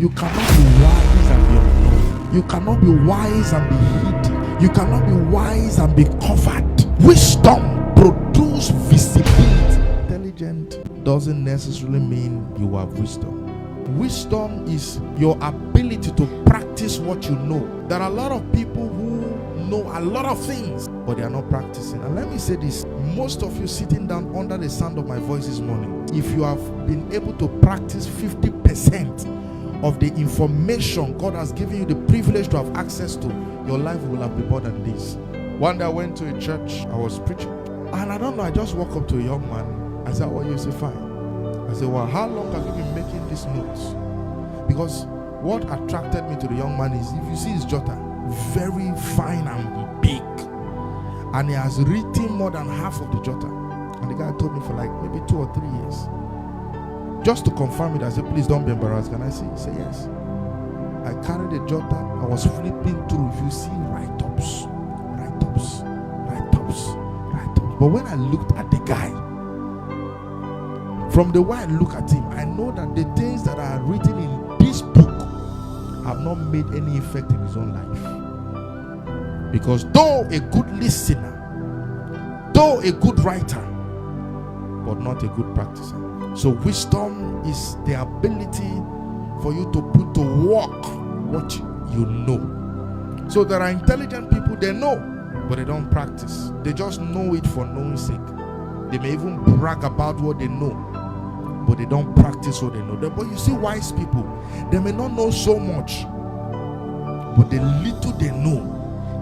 You cannot be wise and be unknown. You cannot be wise and be hidden. You cannot be wise and be covered. Wisdom produces visibility. Intelligent doesn't necessarily mean you have wisdom. Wisdom is your ability to practice what you know. There are a lot of people who know a lot of things, but they are not practicing. And let me say this, most of you sitting down under the sound of my voice this morning, if you have been able to practice 50% of the information God has given you the privilege to have access to, your life will have been more than this. One day I went to a church, I was preaching, and I don't know, I just walked up to a young man. I said, "What you say, fine?" I said, "Well, how long have you been making these notes?" Because what attracted me to the young man is, if you see his jotter, very fine and big, and he has written more than half of the jotter. And the guy told me for like maybe 2 or 3 years, just to confirm it. I said, "Please don't be embarrassed, can I see?" He said, "Yes." I carried a jotter, I was flipping through. If you see write-ups, write-ups, write-ups, write-ups. But when I looked at the guy, from the way I look at him, I know that the things that are written in this book have not made any effect in his own life. Because though a good listener, though a good writer, but not a good practicer. So wisdom is the ability for you to put to work what you know. So there are intelligent people, they know, but they don't practice. They just know it for knowing sake. They may even brag about what they know, but they don't practice what they know. But you see wise people, they may not know so much, but the little they know,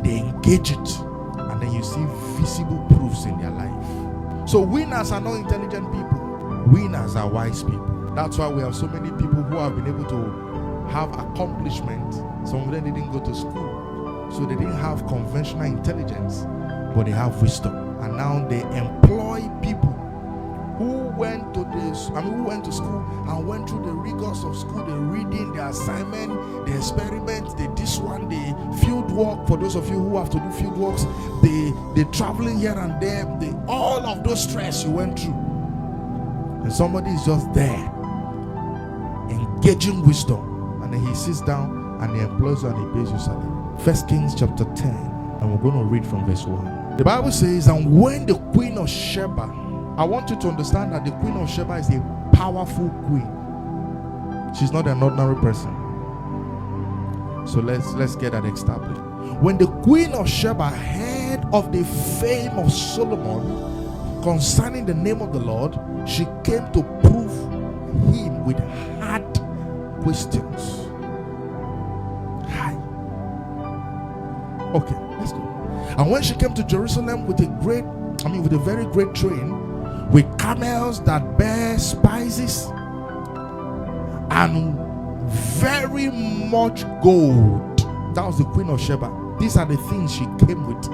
they engage it, and then you see visible proofs in their life. So winners are not intelligent people. Winners are wise people. That's why we have so many people who have been able to have accomplishment. Some of them didn't go to school, so they didn't have conventional intelligence, but they have wisdom. And now they employ people who went to school and went through the rigors of school, the reading, the assignment, the experiment, the field work. For those of you who have to do field works, the traveling here and there, all of those stress you went through. And somebody is just there, engaging wisdom, and then he sits down and he employs you and he pays you salary. 1 Kings chapter 10, and we're going to read from verse 1. The Bible says, "And when the queen of Sheba," I want you to understand that the queen of Sheba is a powerful queen. She's not an ordinary person. So let's get that established. When the queen of Sheba heard of the fame of Solomon concerning the name of the Lord, she came to prove him with hard questions. Hi. Okay, let's go. And when she came to Jerusalem with a very great train, with camels that bear spices and very much gold. That was the queen of Sheba. These are the things she came with.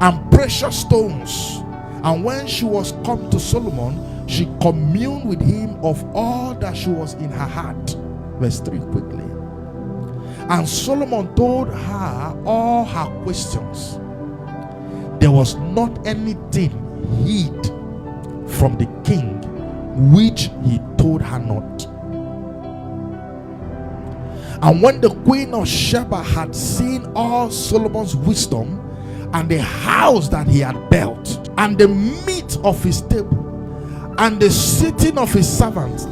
And precious stones. And when she was come to Solomon, she communed with him of all that she was in her heart. Verse 3 quickly. And Solomon told her all her questions. There was not anything hid from the king which he told her not. And when the queen of Sheba had seen all Solomon's wisdom, and the house that he had built, and the meat of his table, and the sitting of his servants,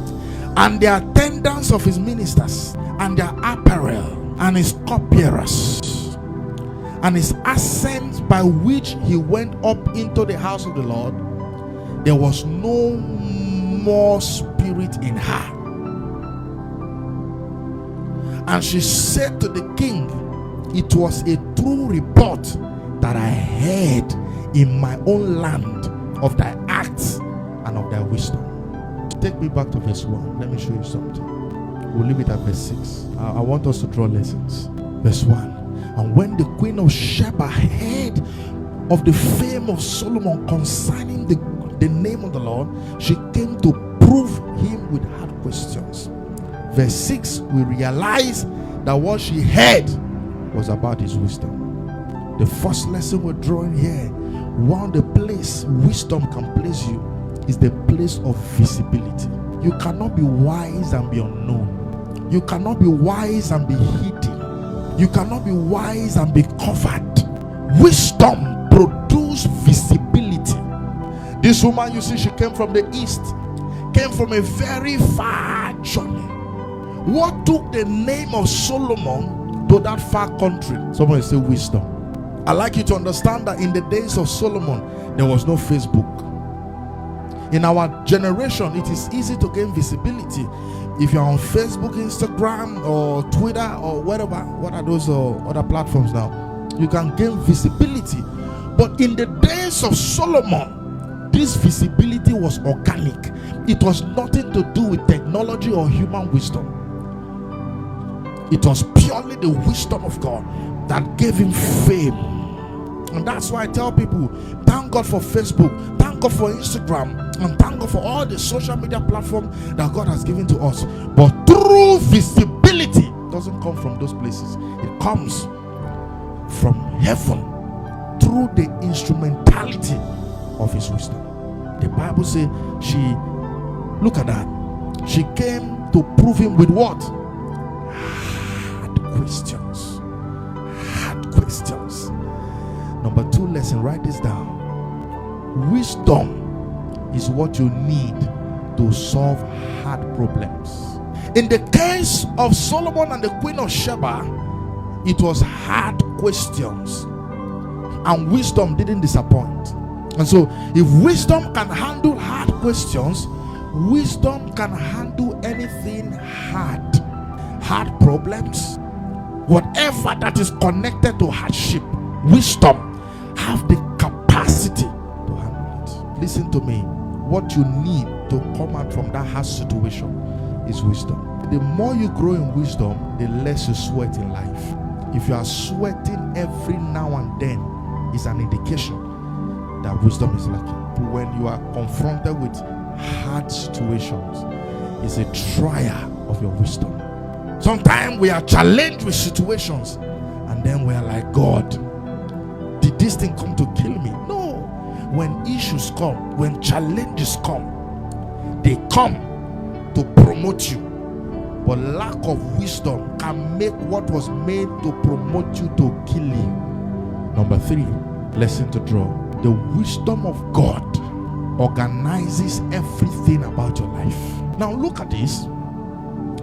and the attendance of his ministers, and their apparel, and his cupbearers, and his ascent by which he went up into the house of the Lord, there was no more spirit in her. And she said to the king, "It was a true report that I heard in my own land of thy acts and of thy wisdom." Take me back to verse 1. Let me show you something. We'll leave it at verse 6. I want us to draw lessons. Verse 1. And when the queen of Sheba heard of the fame of Solomon concerning the name of the Lord, she came to prove him with hard questions. Verse 6, we realize that what she heard was about his wisdom. The first lesson we're drawing here, one, the place wisdom can place you is the place of visibility. You cannot be wise and be unknown. You cannot be wise and be hidden. You cannot be wise and be covered. Wisdom produces visibility. This woman, you see, she came from the east, came from a very far journey. What took the name of Solomon to that far country? Someone say wisdom. I like you to understand that in the days of Solomon, there was no Facebook. In our generation, it is easy to gain visibility. If you're on Facebook, Instagram, or Twitter, or whatever, what are those other platforms now? You can gain visibility. But in the days of Solomon, this visibility was organic. It was nothing to do with technology or human wisdom. It was purely the wisdom of God that gave him fame. And that's why I tell people, thank God for Facebook, thank God for Instagram, and thank God for all the social media platforms that God has given to us. But true visibility doesn't come from those places. It comes from heaven through the instrumentality of his wisdom. The Bible says look at that. She came to prove him with what? Hard questions. Hard questions. Number 2 lesson, write this down. Wisdom is what you need to solve hard problems. In the case of Solomon and the Queen of Sheba, it was hard questions, and wisdom didn't disappoint. And so if wisdom can handle hard questions, wisdom can handle anything hard. Hard problems, whatever that is connected to hardship, wisdom have the capacity to handle it. Listen to me. What you need to come out from that hard situation is wisdom. The more you grow in wisdom, the less you sweat in life. If you are sweating every now and then, it's an indication that wisdom is lacking. When you are confronted with hard situations, it's a trial of your wisdom. Sometimes we are challenged with situations, and then we are like, God, did this thing come to kill me? No. When issues come, when challenges come, they come to promote you. But lack of wisdom can make what was made to promote you to kill you. Number 3, lesson to draw. The wisdom of God organizes everything about your life. Now look at this.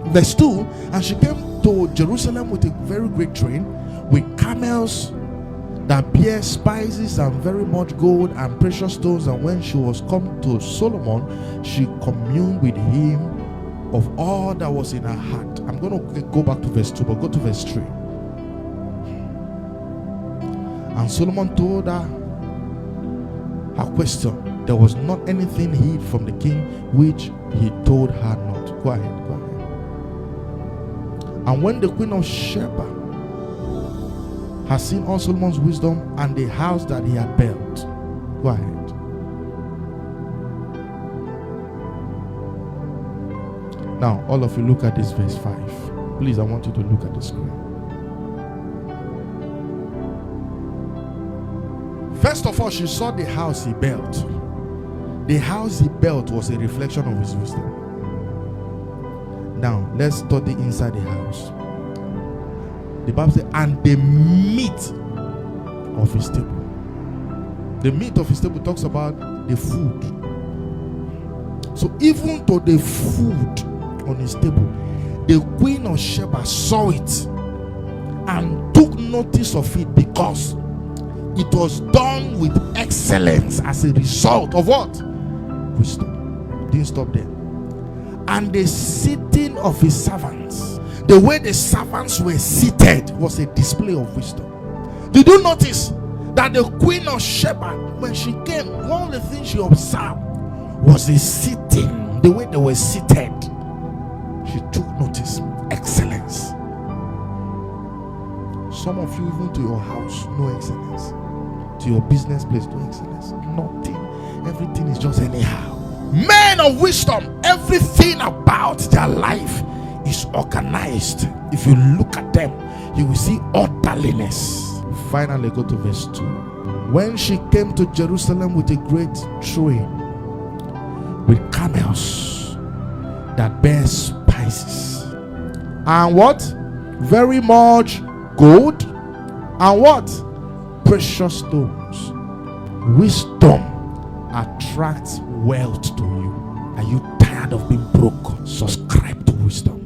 Verse 2, and she came to Jerusalem with a very great train, with camels that bear spices and very much gold and precious stones. And when she was come to Solomon, she communed with him of all that was in her heart. I'm going to go back to verse 2, but go to verse 3. And Solomon told her her question. There was not anything hid from the king which he told her not. Go ahead. And when the queen of Sheba has seen all Solomon's wisdom and the house that he had built. Go ahead. Now, all of you look at this verse 5. Please, I want you to look at the screen. First of all, she saw the house he built. The house he built was a reflection of his wisdom. Now, let's study inside the house. The Bible says, and the meat of his table. The meat of his table talks about the food. So even to the food on his table, the queen of Sheba saw it and took notice of it, because it was done with excellence as a result of what? Wisdom. Didn't stop there. And the sitting of his servants, the way the servants were seated, was a display of wisdom. Did you notice that the queen of Sheba, when she came, one of the things she observed was the sitting, the way they were seated. She took notice. Excellence. Some of you, even to your house, no excellence. To your business place, no excellence. Nothing. Everything is just anyhow. Men of wisdom, everything about their life is organized. If you look at them, you will see orderliness. Finally, go to verse 2. When she came to Jerusalem with a great train, with camels that bear spices and what? Very much gold, and what? Precious stones. Wisdom attracts wealth to you. Are you tired of being broke? Subscribe to wisdom.